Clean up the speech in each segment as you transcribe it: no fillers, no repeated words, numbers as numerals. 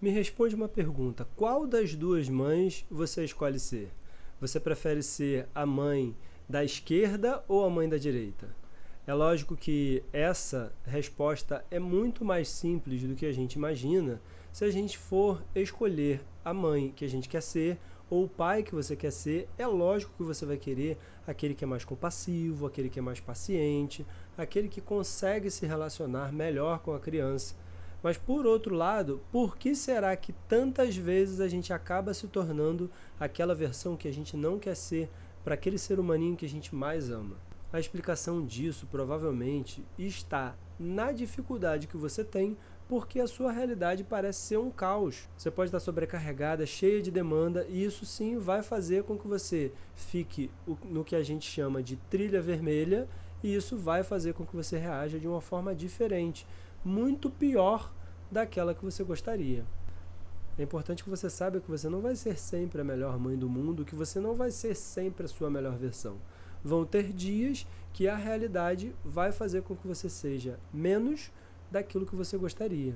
Me responde uma pergunta: qual das duas mães você escolhe ser? Você prefere ser a mãe da esquerda ou a mãe da direita? É lógico que essa resposta é muito mais simples do que a gente imagina se a gente for escolher a mãe que a gente quer ser ou o pai que você quer ser. É lógico que você vai querer aquele que é mais compassivo, aquele que é mais paciente, aquele que consegue se relacionar melhor com a criança. Mas por outro lado, por que será que tantas vezes a gente acaba se tornando aquela versão que a gente não quer ser para aquele ser humaninho que a gente mais ama? A explicação disso provavelmente está na dificuldade que você tem, porque a sua realidade parece ser um caos. Você pode estar sobrecarregada, cheia de demanda, e isso sim vai fazer com que você fique no que a gente chama de trilha vermelha, e isso vai fazer com que você reaja de uma forma diferente, muito pior daquela que você gostaria. É importante que você saiba que você não vai ser sempre a melhor mãe do mundo, que você não vai ser sempre a sua melhor versão. Vão ter dias que a realidade vai fazer com que você seja menos daquilo que você gostaria.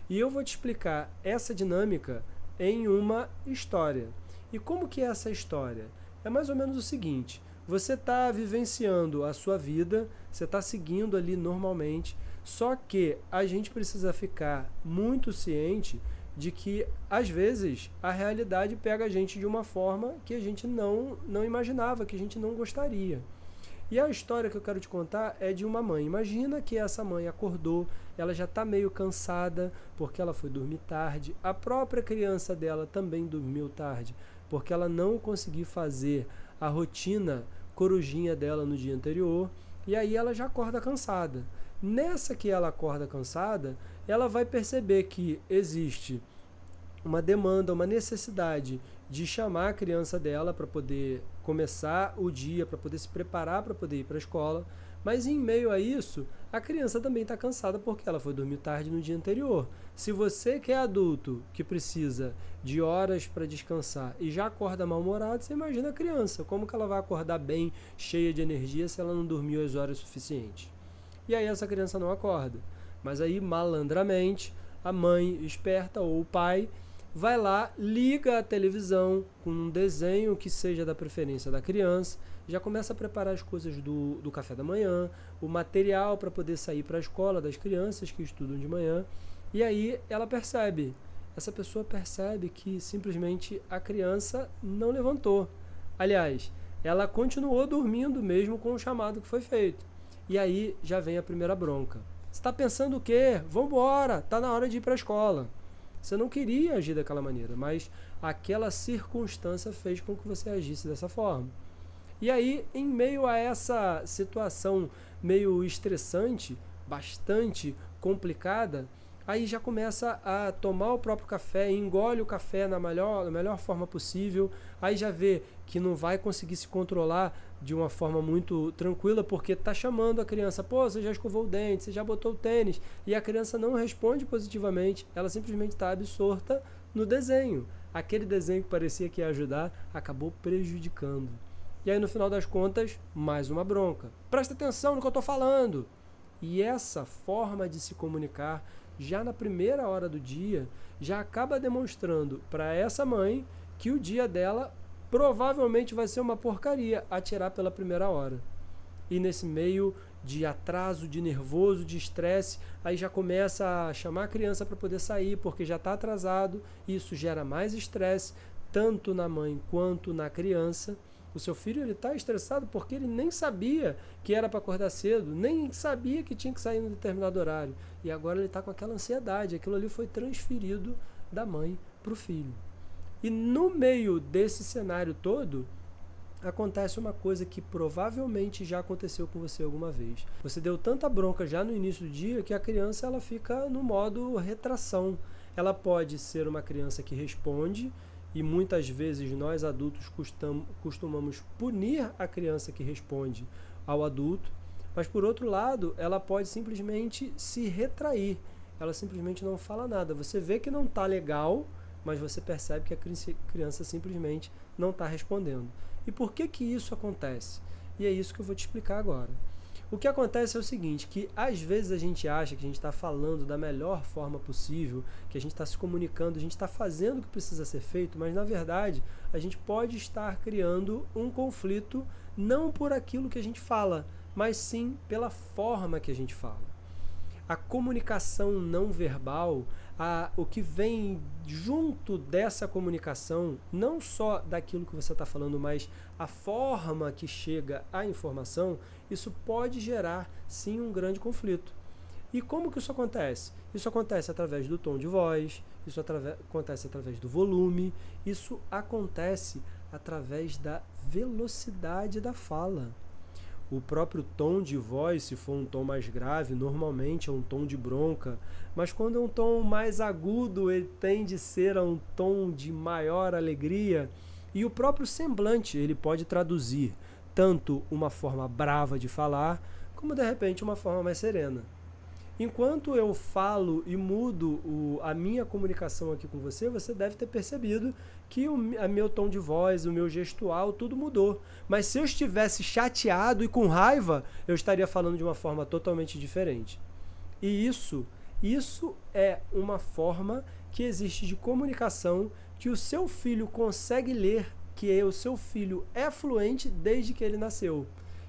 E eu vou te explicar essa dinâmica em uma história. E como que é essa história? É mais ou menos o seguinte: você está vivenciando a sua vida, você está seguindo ali normalmente, só que a gente precisa ficar muito ciente de que, às vezes, a realidade pega a gente de uma forma que a gente não imaginava, que a gente não gostaria. E a história que eu quero te contar é de uma mãe. Imagina que essa mãe acordou, ela já está meio cansada porque ela foi dormir tarde. A própria criança dela também dormiu tarde porque ela não conseguiu fazer a rotina corujinha dela no dia anterior. E aí ela já acorda cansada. Nessa que ela acorda cansada, ela vai perceber que existe uma demanda, uma necessidade de chamar a criança dela para poder começar o dia, para poder se preparar para poder ir para a escola. Mas em meio a isso, a criança também está cansada porque ela foi dormir tarde no dia anterior. Se você que é adulto, que precisa de horas para descansar e já acorda mal-humorado, você imagina a criança. Como que ela vai acordar bem, cheia de energia, se ela não dormiu as horas suficientes? E aí essa criança não acorda. Mas aí, malandramente, a mãe esperta ou o pai vai lá, liga a televisão com um desenho que seja da preferência da criança, já começa a preparar as coisas do café da manhã, o material para poder sair para a escola das crianças que estudam de manhã. E aí essa pessoa percebe que simplesmente a criança não levantou. Aliás, ela continuou dormindo mesmo com o chamado que foi feito. E aí já vem a primeira bronca. Você está pensando o quê? Vambora, está na hora de ir para a escola. Você não queria agir daquela maneira, mas aquela circunstância fez com que você agisse dessa forma. E aí, em meio a essa situação meio estressante, bastante complicada, aí já começa a tomar o próprio café, engole o café na melhor forma possível, aí já vê que não vai conseguir se controlar de uma forma muito tranquila, porque está chamando a criança: pô, você já escovou o dente, você já botou o tênis, e a criança não responde positivamente, ela simplesmente está absorta no desenho. Aquele desenho que parecia que ia ajudar, acabou prejudicando. E aí, no final das contas, mais uma bronca. Presta atenção no que eu estou falando! E essa forma de se comunicar, já na primeira hora do dia, já acaba demonstrando para essa mãe que o dia dela provavelmente vai ser uma porcaria a tirar pela primeira hora. E nesse meio de atraso, de nervoso, de estresse, aí já começa a chamar a criança para poder sair, porque já está atrasado. Isso gera mais estresse, tanto na mãe quanto na criança. O seu filho está estressado porque ele nem sabia que era para acordar cedo, nem sabia que tinha que sair em um determinado horário. E agora ele está com aquela ansiedade, aquilo ali foi transferido da mãe para o filho. E no meio desse cenário todo, acontece uma coisa que provavelmente já aconteceu com você alguma vez. Você deu tanta bronca já no início do dia que a criança ela fica no modo retração. Ela pode ser uma criança que responde, e muitas vezes nós adultos costumamos punir a criança que responde ao adulto, mas por outro lado, ela pode simplesmente se retrair, ela simplesmente não fala nada. Você vê que não está legal, mas você percebe que a criança simplesmente não está respondendo. E por que isso acontece? E é isso que eu vou te explicar agora. O que acontece é o seguinte, que às vezes a gente acha que a gente está falando da melhor forma possível, que a gente está se comunicando, a gente está fazendo o que precisa ser feito, mas na verdade a gente pode estar criando um conflito não por aquilo que a gente fala, mas sim pela forma que a gente fala. A comunicação não verbal, o que vem junto dessa comunicação, não só daquilo que você está falando, mas a forma que chega a informação, isso pode gerar sim um grande conflito. E como que isso acontece? Isso acontece através do tom de voz, isso acontece através do volume, isso acontece através da velocidade da fala. O próprio tom de voz, se for um tom mais grave, normalmente é um tom de bronca, mas quando é um tom mais agudo, ele tende a ser um tom de maior alegria. E o próprio semblante, ele pode traduzir tanto uma forma brava de falar, como de repente uma forma mais serena. Enquanto eu falo e mudo a minha comunicação aqui com você, você deve ter percebido que o meu tom de voz, o meu gestual, tudo mudou. Mas se eu estivesse chateado e com raiva, eu estaria falando de uma forma totalmente diferente. E isso é uma forma que existe de comunicação que o seu filho consegue ler, que o seu filho é fluente desde que ele nasceu.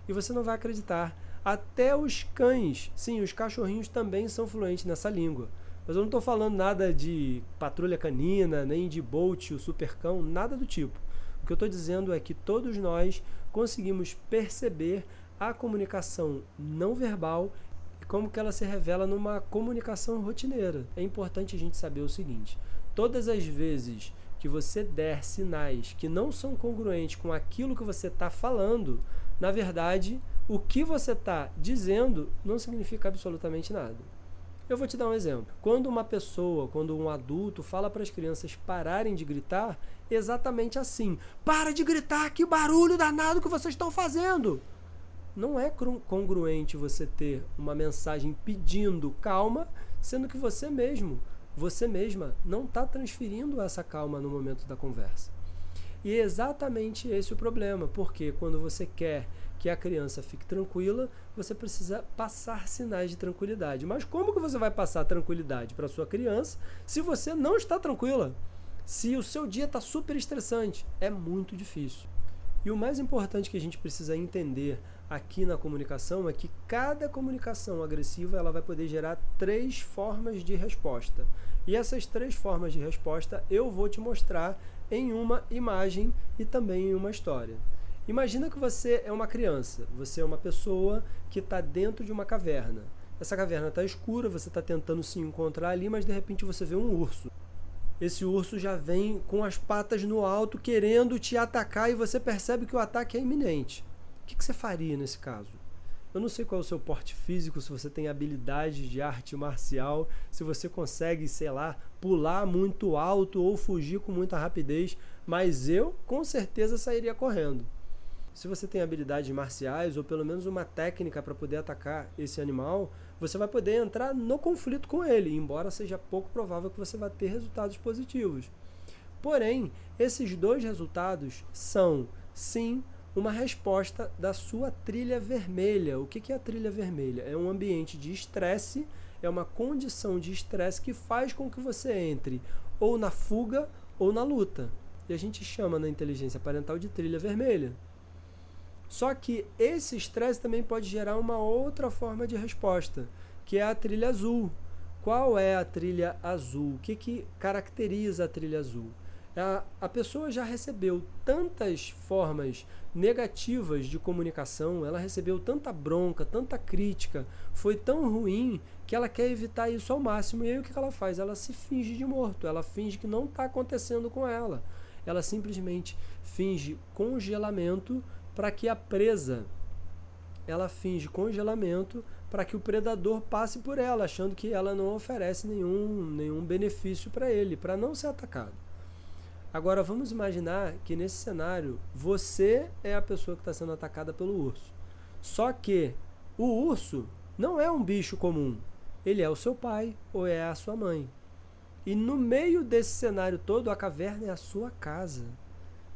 E você não vai acreditar. Até os cães, sim, os cachorrinhos também são fluentes nessa língua. Mas eu não estou falando nada de patrulha canina, nem de Bolt, o supercão, nada do tipo. O que eu estou dizendo é que todos nós conseguimos perceber a comunicação não verbal e como que ela se revela numa comunicação rotineira. É importante a gente saber o seguinte: todas as vezes que você der sinais que não são congruentes com aquilo que você está falando, na verdade, o que você está dizendo não significa absolutamente nada. Eu vou te dar um exemplo. Quando um adulto fala para as crianças pararem de gritar, exatamente assim: para de gritar, que barulho danado que vocês estão fazendo! Não é congruente você ter uma mensagem pedindo calma, sendo que você mesma não está transferindo essa calma no momento da conversa. E é exatamente esse o problema, porque quando você quer que a criança fique tranquila, você precisa passar sinais de tranquilidade. Mas como que você vai passar tranquilidade para sua criança se você não está tranquila? Se o seu dia está super estressante? É muito difícil. E o mais importante que a gente precisa entender aqui na comunicação é que cada comunicação agressiva ela vai poder gerar 3 formas de resposta. E essas 3 formas de resposta eu vou te mostrar em uma imagem e também em uma história. Imagina que você é uma criança, você é uma pessoa que está dentro de uma caverna. Essa caverna está escura, você está tentando se encontrar ali, mas de repente você vê um urso. Esse urso já vem com as patas no alto, querendo te atacar, e você percebe que o ataque é iminente. O que você faria nesse caso? Eu não sei qual é o seu porte físico, se você tem habilidade de arte marcial, se você consegue, sei lá, pular muito alto ou fugir com muita rapidez, mas eu com certeza sairia correndo. Se você tem habilidades marciais ou pelo menos uma técnica para poder atacar esse animal, você vai poder entrar no conflito com ele, embora seja pouco provável que você vá ter resultados positivos. Porém, esses 2 resultados são, sim, uma resposta da sua trilha vermelha. O que é a trilha vermelha? É um ambiente de estresse, é uma condição de estresse que faz com que você entre ou na fuga ou na luta. E a gente chama na inteligência parental de trilha vermelha. Só que esse estresse também pode gerar uma outra forma de resposta, que é a trilha azul. Qual é a trilha azul? O que caracteriza a trilha azul? A pessoa já recebeu tantas formas negativas de comunicação, ela recebeu tanta bronca, tanta crítica, foi tão ruim que ela quer evitar isso ao máximo. E aí o que ela faz? Ela se finge de morto, ela finge que não está acontecendo com ela. Ela simplesmente finge congelamento para que a presa, ela finge congelamento para que o predador passe por ela, achando que ela não oferece nenhum benefício para ele, para não ser atacado. Agora vamos imaginar que nesse cenário você é a pessoa que está sendo atacada pelo urso. Só que o urso não é um bicho comum, ele é o seu pai ou é a sua mãe. E no meio desse cenário todo, a caverna é a sua casa.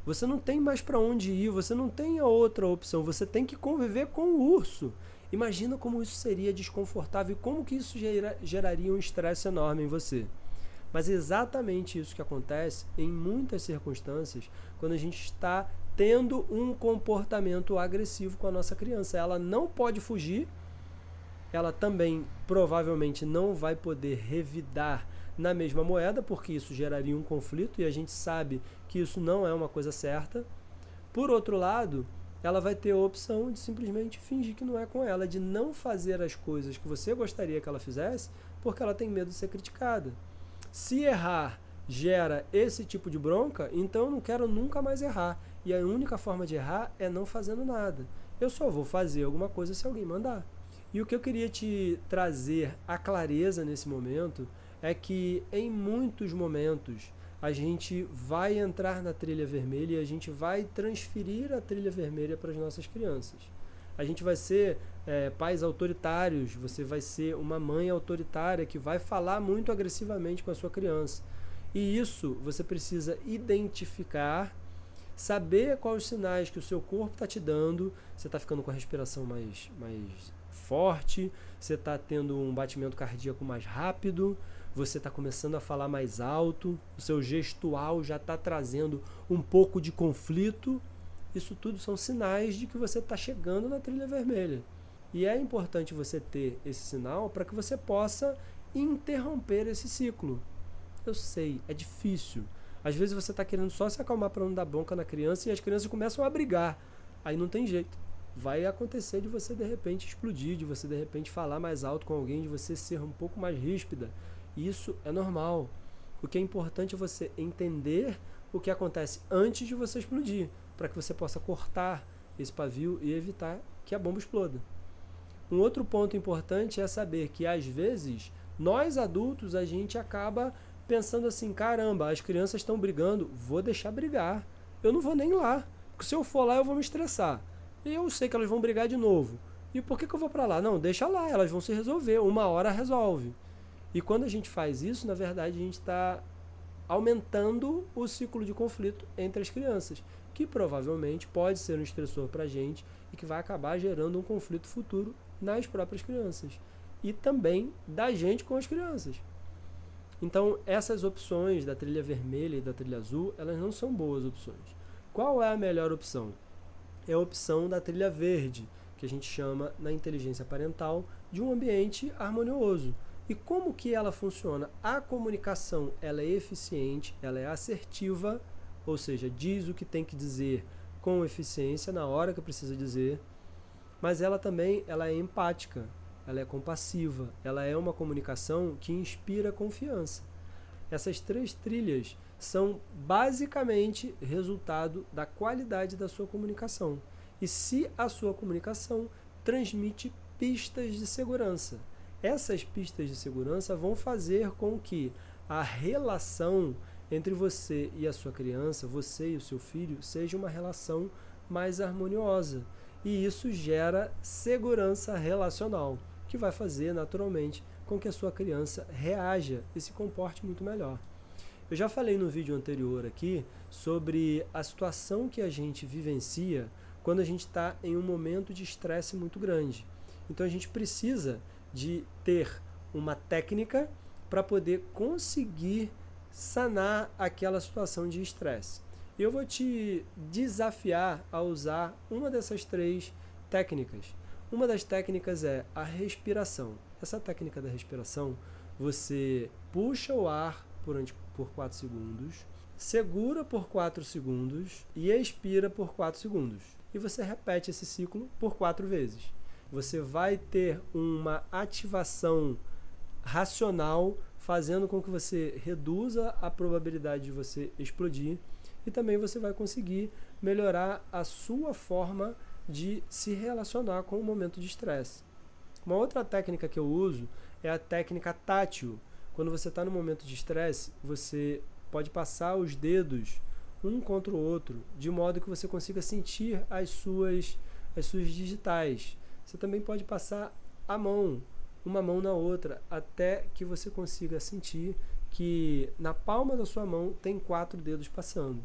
Você não tem mais para onde ir, você não tem a outra opção, você tem que conviver com o urso. Imagina como isso seria desconfortável e como que isso geraria um estresse enorme em você. Mas é exatamente isso que acontece em muitas circunstâncias quando a gente está tendo um comportamento agressivo com a nossa criança. Ela não pode fugir, ela também provavelmente não vai poder revidar na mesma moeda, porque isso geraria um conflito e a gente sabe que isso não é uma coisa certa. Por outro lado, ela vai ter a opção de simplesmente fingir que não é com ela, de não fazer as coisas que você gostaria que ela fizesse, porque ela tem medo de ser criticada. Se errar gera esse tipo de bronca, então eu não quero nunca mais errar. E a única forma de errar é não fazendo nada. Eu só vou fazer alguma coisa se alguém mandar. E o que eu queria te trazer a clareza nesse momento é que em muitos momentos a gente vai entrar na trilha vermelha e a gente vai transferir a trilha vermelha para as nossas crianças. A gente vai ser pais autoritários, você vai ser uma mãe autoritária que vai falar muito agressivamente com a sua criança. E isso você precisa identificar, saber quais os sinais que o seu corpo está te dando. Você está ficando com a respiração mais forte, você está tendo um batimento cardíaco mais rápido, você está começando a falar mais alto, o seu gestual já está trazendo um pouco de conflito. Isso tudo são sinais de que você está chegando na trilha vermelha. E é importante você ter esse sinal para que você possa interromper esse ciclo. Eu sei, é difícil. Às vezes você está querendo só se acalmar para não dar bronca na criança e as crianças começam a brigar. Aí não tem jeito. Vai acontecer de você de repente explodir, de você de repente falar mais alto com alguém, de você ser um pouco mais ríspida. Isso é normal. O que é importante é você entender o que acontece antes de você explodir, para que você possa cortar esse pavio e evitar que a bomba exploda. Um outro ponto importante é saber que às vezes nós adultos a gente acaba pensando assim, caramba, as crianças estão brigando, vou deixar brigar, eu não vou nem lá, porque se eu for lá eu vou me estressar, e eu sei que elas vão brigar de novo, e por que eu vou para lá? Não, deixa lá, elas vão se resolver, uma hora resolve. E quando a gente faz isso, na verdade a gente está aumentando o ciclo de conflito entre as crianças, que provavelmente pode ser um estressor para a gente e que vai acabar gerando um conflito futuro nas próprias crianças e também da gente com as crianças. Então, essas opções da trilha vermelha e da trilha azul, elas não são boas opções. Qual é a melhor opção? É a opção da trilha verde, que a gente chama na inteligência parental de um ambiente harmonioso. E como que ela funciona? A comunicação ela é eficiente, ela é assertiva, ou seja, diz o que tem que dizer com eficiência na hora que precisa dizer, mas ela também ela é empática, ela é compassiva, ela é uma comunicação que inspira confiança. Essas três trilhas são basicamente resultado da qualidade da sua comunicação. E se a sua comunicação transmite pistas de segurança. Essas pistas de segurança vão fazer com que a relação entre você e a sua criança, você e o seu filho, seja uma relação mais harmoniosa. E isso gera segurança relacional, que vai fazer naturalmente com que a sua criança reaja e se comporte muito melhor. Eu já falei no vídeo anterior aqui sobre a situação que a gente vivencia quando a gente está em um momento de estresse muito grande. Então a gente precisa de ter uma técnica para poder conseguir sanar aquela situação de estresse. E eu vou te desafiar a usar uma dessas três técnicas. Uma das técnicas é a respiração. Essa técnica da respiração, você puxa o ar por 4 segundos, segura por 4 segundos e expira por 4 segundos. E você repete esse ciclo por 4 vezes. Você vai ter uma ativação racional, fazendo com que você reduza a probabilidade de você explodir e também você vai conseguir melhorar a sua forma de se relacionar com o momento de estresse. Uma outra técnica que eu uso é a técnica tátil. Quando você está no momento de estresse, você pode passar os dedos um contra o outro, de modo que você consiga sentir as suas digitais. Você também pode passar a mão, uma mão na outra, até que você consiga sentir que na palma da sua mão tem 4 dedos passando.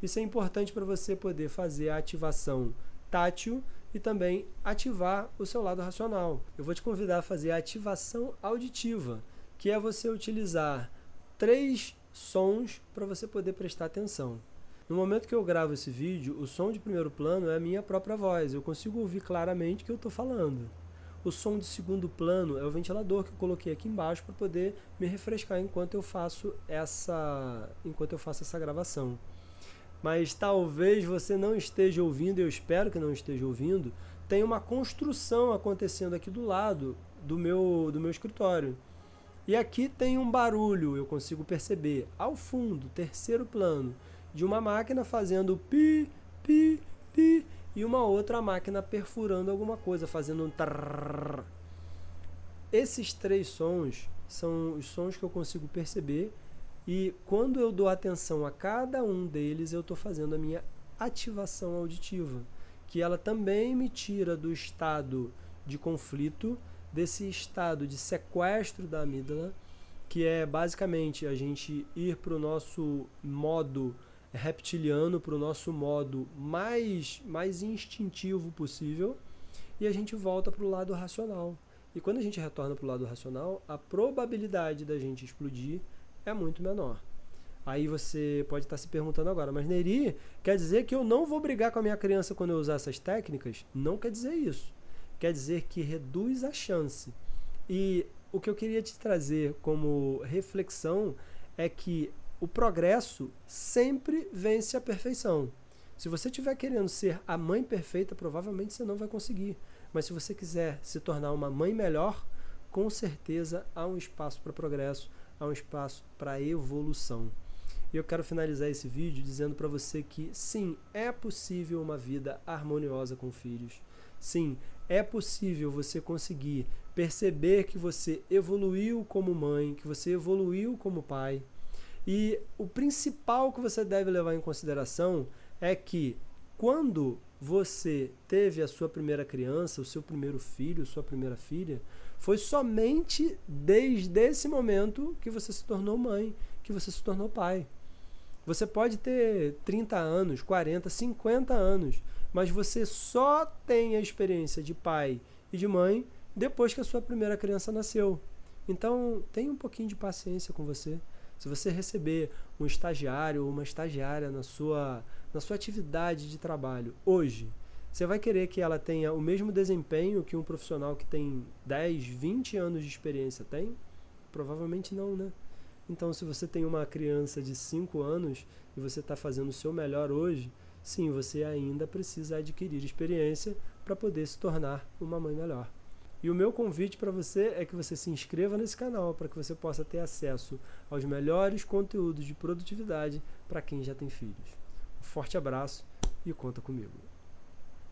Isso é importante para você poder fazer a ativação tátil e também ativar o seu lado racional. Eu vou te convidar a fazer a ativação auditiva, que é você utilizar 3 sons para você poder prestar atenção. No momento que eu gravo esse vídeo, o som de primeiro plano é a minha própria voz, eu consigo ouvir claramente o que eu estou falando. O som de segundo plano é o ventilador que eu coloquei aqui embaixo para poder me refrescar enquanto eu faço essa gravação. Mas talvez você não esteja ouvindo, eu espero que não esteja ouvindo, tem uma construção acontecendo aqui do lado do meu escritório. E aqui tem um barulho, eu consigo perceber, ao fundo, terceiro plano, de uma máquina fazendo pi, pi, pi, e uma outra máquina perfurando alguma coisa, fazendo um tarrr. Esses 3 sons são os sons que eu consigo perceber, e quando eu dou atenção a cada um deles, eu estou fazendo a minha ativação auditiva, que ela também me tira do estado de conflito, desse estado de sequestro da amígdala, que é basicamente a gente ir para o nosso modo reptiliano, para o nosso modo mais instintivo possível, e a gente volta para o lado racional. E quando a gente retorna para o lado racional, a probabilidade da gente explodir é muito menor. Aí você pode estar se perguntando agora, mas Neri, quer dizer que eu não vou brigar com a minha criança quando eu usar essas técnicas? Não quer dizer isso. Quer dizer que reduz a chance. E o que eu queria te trazer como reflexão é que o progresso sempre vence a perfeição. Se você estiver querendo ser a mãe perfeita, provavelmente você não vai conseguir. Mas se você quiser se tornar uma mãe melhor, com certeza há um espaço para progresso, há um espaço para evolução. E eu quero finalizar esse vídeo dizendo para você que sim, é possível uma vida harmoniosa com filhos. Sim, é possível você conseguir perceber que você evoluiu como mãe, que você evoluiu como pai. E o principal que você deve levar em consideração é que quando você teve a sua primeira criança, o seu primeiro filho, sua primeira filha, foi somente desde esse momento que você se tornou mãe, que você se tornou pai. Você pode ter 30 anos, 40, 50 anos, mas você só tem a experiência de pai e de mãe depois que a sua primeira criança nasceu. Então, tenha um pouquinho de paciência com você. Se você receber um estagiário ou uma estagiária na sua atividade de trabalho hoje, você vai querer que ela tenha o mesmo desempenho que um profissional que tem 10, 20 anos de experiência tem? Provavelmente não, né? Então, se você tem uma criança de 5 anos e você está fazendo o seu melhor hoje, sim, você ainda precisa adquirir experiência para poder se tornar uma mãe melhor. E o meu convite para você é que você se inscreva nesse canal para que você possa ter acesso aos melhores conteúdos de produtividade para quem já tem filhos. Um forte abraço e conta comigo.